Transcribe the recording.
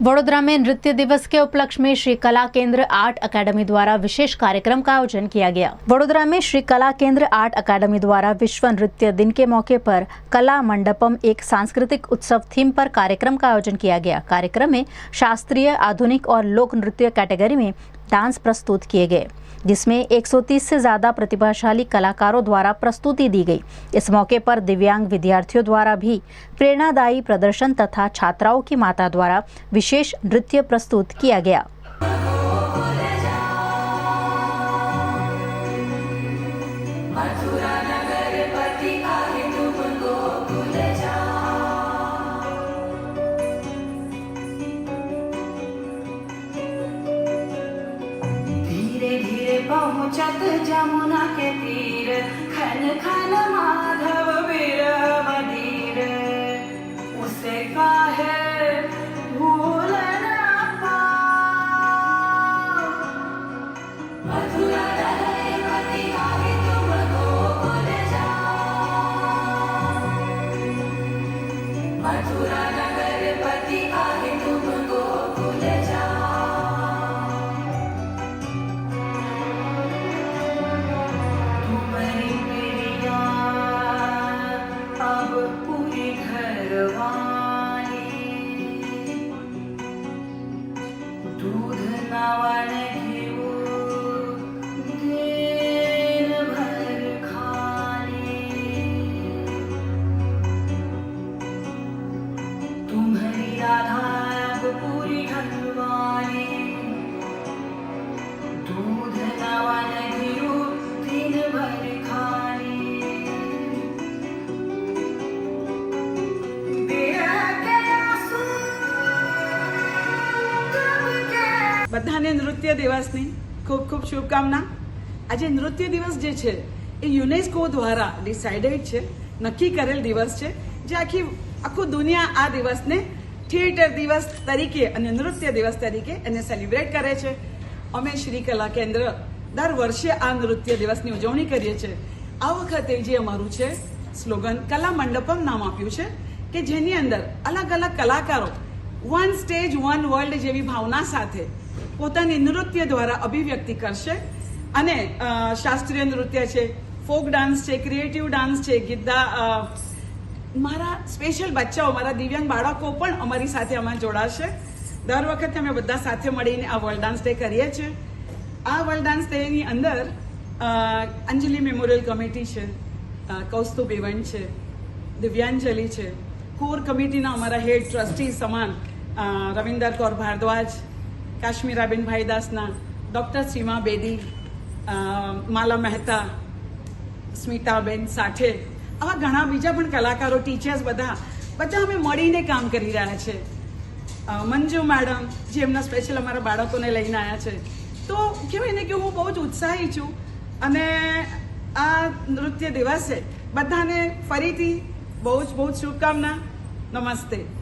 वडोदरा में नृत्य दिवस के उपलक्ष्य में श्री कला केंद्र आर्ट अकेडमी द्वारा विशेष कार्यक्रम का आयोजन किया गया। वडोदरा में श्री कला केंद्र आर्ट अकेडमी द्वारा विश्व नृत्य दिन के मौके पर कला मंडपम एक सांस्कृतिक उत्सव थीम पर कार्यक्रम का आयोजन किया गया। कार्यक्रम में शास्त्रीय, आधुनिक और लोक नृत्य कैटेगरी में डांस प्रस्तुत किए गए, जिसमें 130 से ज्यादा प्रतिभाशाली कलाकारों द्वारा प्रस्तुति दी गई। इस मौके पर दिव्यांग विद्यार्थियों द्वारा भी प्रेरणादायी प्रदर्शन तथा छात्राओं की माता द्वारा विशेष नृत्य प्रस्तुत किया गया। पहुँचत जमुना के तीर, खन खन माधव विरह बधीर, उसे काहे भूल न पाओ। मथुरा नगर पति काहे तुमको भूल जाओ। मथुरा नगर पति काहे तुमको भूल जाओ। दूध नावण घेऊ दिन भर खाने, तुम्हारी राधा अब पूरी घरवाली। दूध नावण घेऊ दिन भर खाने, બધાને નૃત્ય દિવસની ખૂબ ખૂબ શુભકામના। આજે નૃત્ય દિવસ જે છે એ યુનેસ્કો દ્વારા ડિસાઇડેડ છે, નક્કી કરેલ દિવસ છે, જે આખું દુનિયા આ દિવસને થિયેટર દિવસ તરીકે અને નૃત્ય દિવસ તરીકે એને સેલિબ્રેટ કરે છે। અમે શ્રી કલા કેન્દ્ર દર વર્ષે આ નૃત્ય દિવસની ઉજવણી કરીએ છીએ। આ વખતે જે અમારું છે સ્લોગન કલા મંડપમ નામ આપ્યું છે, કે જેની અંદર અલગ અલગ કલાકારો વન સ્ટેજ વન વર્લ્ડ જેવી ભાવના સાથે પોતાની નૃત્ય દ્વારા અભિવ્યક્તિ કરશે। અને શાસ્ત્રીય નૃત્ય છે, ફોક ડાન્સ છે, ક્રિએટિવ ડાન્સ છે, ગીદ્દા, મારા સ્પેશિયલ બચ્ચાઓ, મારા દિવ્યાંગ બાળકો પણ અમારી સાથે આમાં જોડાશે। દર વખતે અમે બધા સાથે મળીને આ વર્લ્ડ ડાન્સ ડે કરીએ છીએ। આ વર્લ્ડ ડાન્સ ડેની અંદર અંજલિ મેમોરિયલ કમિટી છે, કૌસ્તુભ ઇવેન્ટ છે, દિવ્યાંજલિ છે, કોર કમિટીના અમારા હેડ ટ્રસ્ટી સમાન રવિન્દર કૌર ભારદ્વાજ, કાશ્મીરાબેન ભાઈદાસના, ડૉક્ટર સીમા બેદી, માલા મહેતા, સ્મિતાબેન સાઠે, આવા ઘણા બીજા પણ કલાકારો, ટીચર્સ બધા અમે મળીને કામ કરી રહ્યા છે। મંજુ મેડમ જે એમના સ્પેશિયલ અમારા બાળકોને લઈને આવ્યા છે। તો કહેવાય ને કે હું બહુ જ ઉત્સાહી છું અને આ નૃત્ય દિવસે બધાને ફરીથી બહુ જ શુભકામના। નમસ્તે।